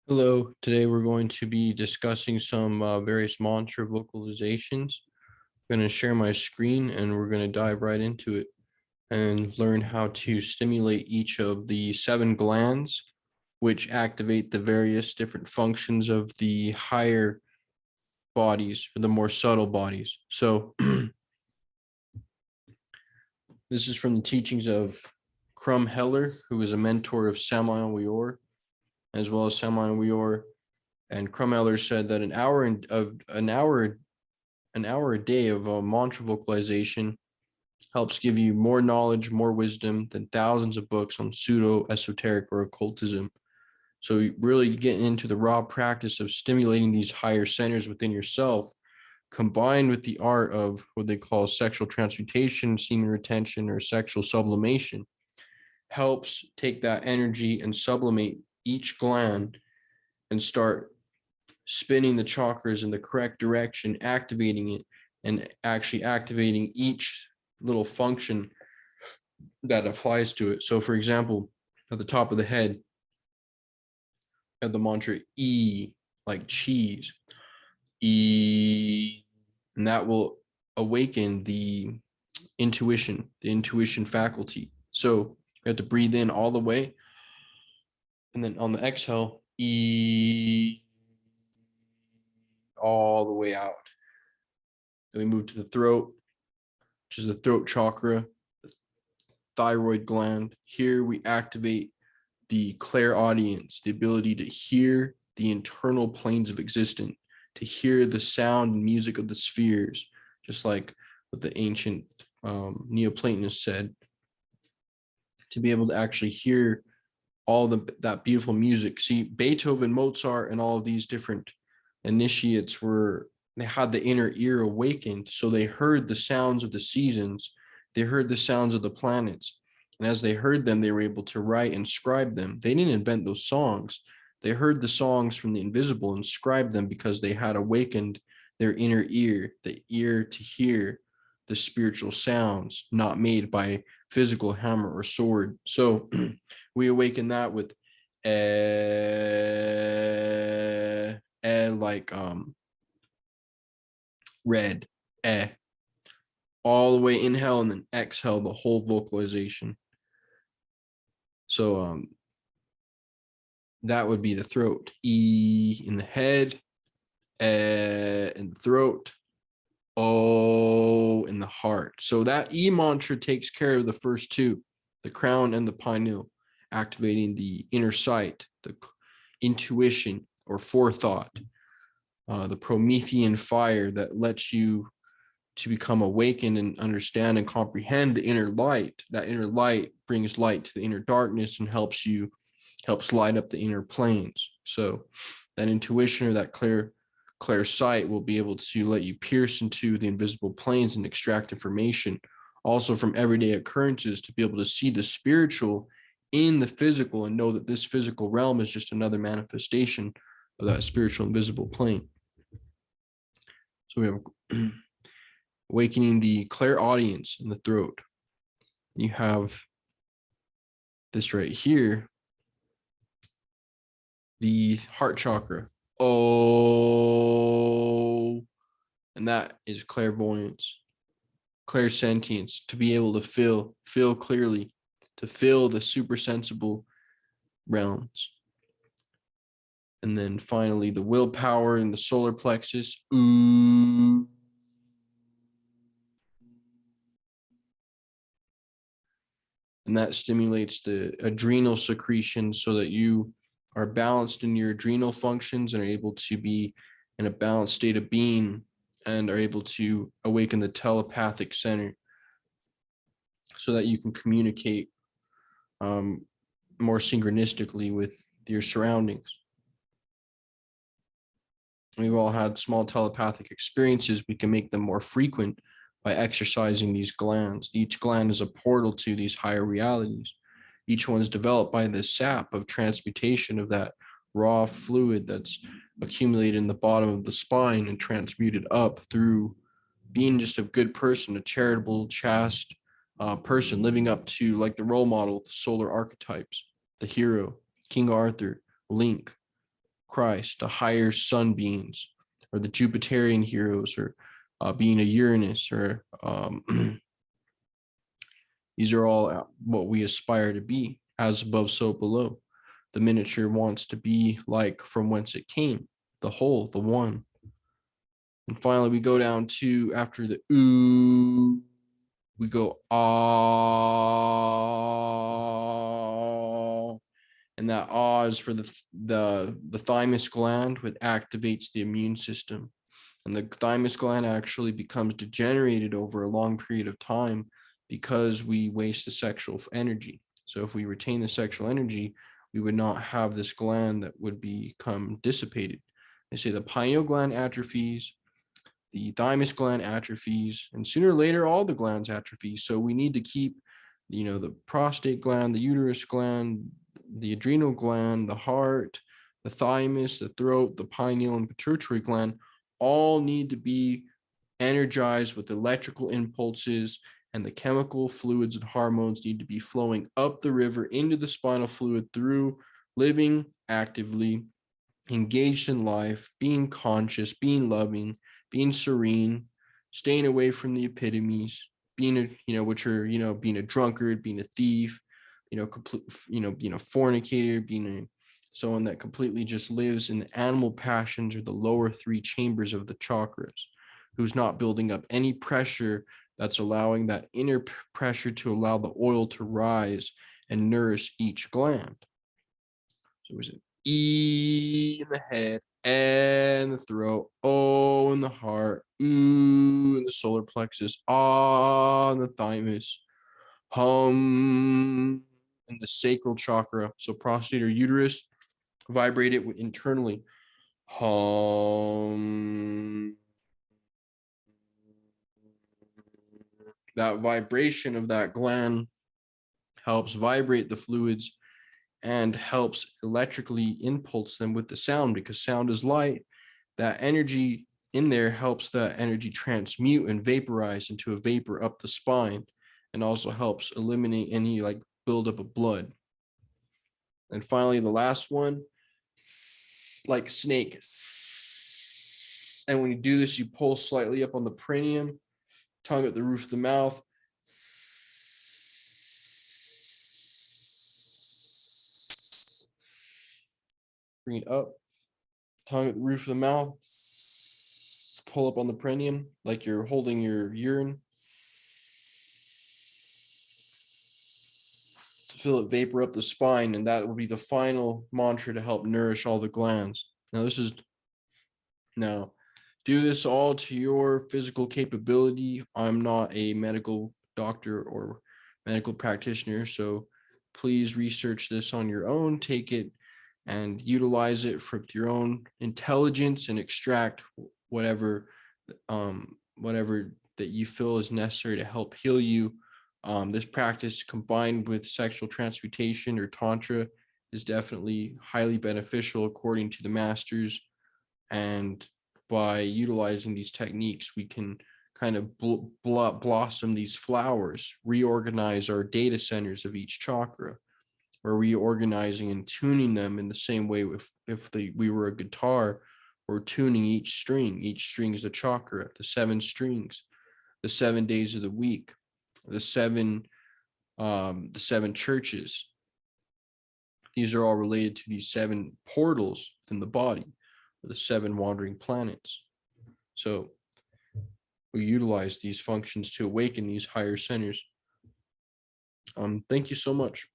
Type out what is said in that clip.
Hello, today we're going to be discussing some various mantra vocalizations. I'm going to share my screen and we're going to dive right into it and learn how to stimulate each of the 7 glands, which activate the various different functions of the higher bodies or the more subtle bodies. So this is from the teachings of Crum Heller, who is a mentor of Samael Weor, as well as Samael Weor. And Crummeller said that an hour a day of mantra vocalization helps give you more knowledge, more wisdom than thousands of books on pseudo esoteric or occultism. So really getting into the raw practice of stimulating these higher centers within yourself, combined with the art of what they call sexual transmutation, semen retention, or sexual sublimation, helps take that energy and sublimate each gland and start spinning the chakras in the correct direction, activating it, and actually activating each little function that applies to it. So for example, at the top of the head, you have the mantra E, like cheese, E, and that will awaken the intuition faculty. So you have to breathe in all the way, and then on the exhale, E, all the way out. Then we move to the throat, which is the throat chakra, the thyroid gland. Here we activate the clairaudience, the ability to hear the internal planes of existence, to hear the sound and music of the spheres, just like what the ancient Neoplatonists said, to be able to actually hear all that beautiful music. See, Beethoven, Mozart, and all of these different initiates they had the inner ear awakened, so they heard the sounds of the seasons, they heard the sounds of the planets, and as they heard them, they were able to write and scribe them. They didn't invent those songs. They heard the songs from the invisible and scribed them because they had awakened their inner ear, the ear to hear the spiritual sounds not made by physical hammer or sword. So we awaken that with like red, all the way inhale and then exhale the whole vocalization. So that would be the throat. E in the head, in the throat, O in the heart. So that E mantra takes care of the first two, the crown and the pineal, activating the inner sight, the intuition or forethought, the Promethean fire that lets you to become awakened and understand and comprehend the inner light. That inner light brings light to the inner darkness and helps light up the inner planes. So that intuition or that clear sight will be able to let you pierce into the invisible planes and extract information also from everyday occurrences, to be able to see the spiritual in the physical and know that this physical realm is just another manifestation of that spiritual invisible plane. So we have awakening the clairaudience in the throat. You have this right here, the heart chakra. Oh, and that is clairvoyance, clairsentience, to be able to feel clearly, to feel the super sensible realms. And then finally, the willpower in the solar plexus. Ooh. And that stimulates the adrenal secretion so that you are balanced in your adrenal functions and are able to be in a balanced state of being and are able to awaken the telepathic center so that you can communicate more synchronistically with your surroundings. We've all had small telepathic experiences. We can make them more frequent by exercising these glands. Each gland is a portal to these higher realities. Each one is developed by the sap of transmutation of that raw fluid that's accumulated in the bottom of the spine and transmuted up through being just a good person, a charitable, chaste person, living up to like the role model, the solar archetypes, the hero, King Arthur, Link, Christ, the higher sun beings, or the Jupiterian heroes, or being a Uranus, or these are all what we aspire to be, as above, so below. The miniature wants to be like from whence it came, the whole, the one. And finally, we go down to, after the ooh, we go ah, and that ah is for the thymus gland, which activates the immune system. And the thymus gland actually becomes degenerated over a long period of time because we waste the sexual energy. So if we retain the sexual energy, we would not have this gland that would become dissipated. They say the pineal gland atrophies, the thymus gland atrophies, and sooner or later all the glands atrophy. So we need to keep, the prostate gland, the uterus gland, the adrenal gland, the heart, the thymus, the throat, the pineal, and pituitary gland all need to be energized with electrical impulses, and the chemical fluids and hormones need to be flowing up the river into the spinal fluid through living actively, engaged in life, being conscious, being loving, being serene, staying away from the epitomes, being which are, being a drunkard, being a thief, being a fornicator, being someone that completely just lives in the animal passions, or the lower three chambers of the chakras, who's not building up any pressure that's allowing that inner pressure to allow the oil to rise and nourish each gland. So was it E in the head, and the throat, O in the heart, ooh in the solar plexus, ah in the thymus, hum in the sacral chakra. So prostate or uterus, vibrate it internally. Hum. That vibration of that gland helps vibrate the fluids and helps electrically impulse them with the sound, because sound is light. That energy in there helps that energy transmute and vaporize into a vapor up the spine, and also helps eliminate any buildup of blood. And finally, the last one, like snake. And when you do this, you pull slightly up on the perineum, tongue at the roof of the mouth. Bring it up, tongue at the roof of the mouth, pull up on the perineum like you're holding your urine. Feel it vapor up the spine, and that will be the final mantra to help nourish all the glands. Now, do this all to your physical capability. I'm not a medical doctor or medical practitioner, so please research this on your own. Take it and utilize it for your own intelligence, and extract whatever that you feel is necessary to help heal you. This practice, combined with sexual transmutation or tantra, is definitely highly beneficial according to the masters. And by utilizing these techniques, we can kind of blossom these flowers, reorganize our data centers of each chakra. We're reorganizing and tuning them in the same way if we were a guitar, we're tuning each string. Each string is a chakra, the 7 strings, the 7 days of the week, the seven churches. These are all related to these 7 portals within the body, or the 7 wandering planets. So we utilize these functions to awaken these higher centers. Thank you so much.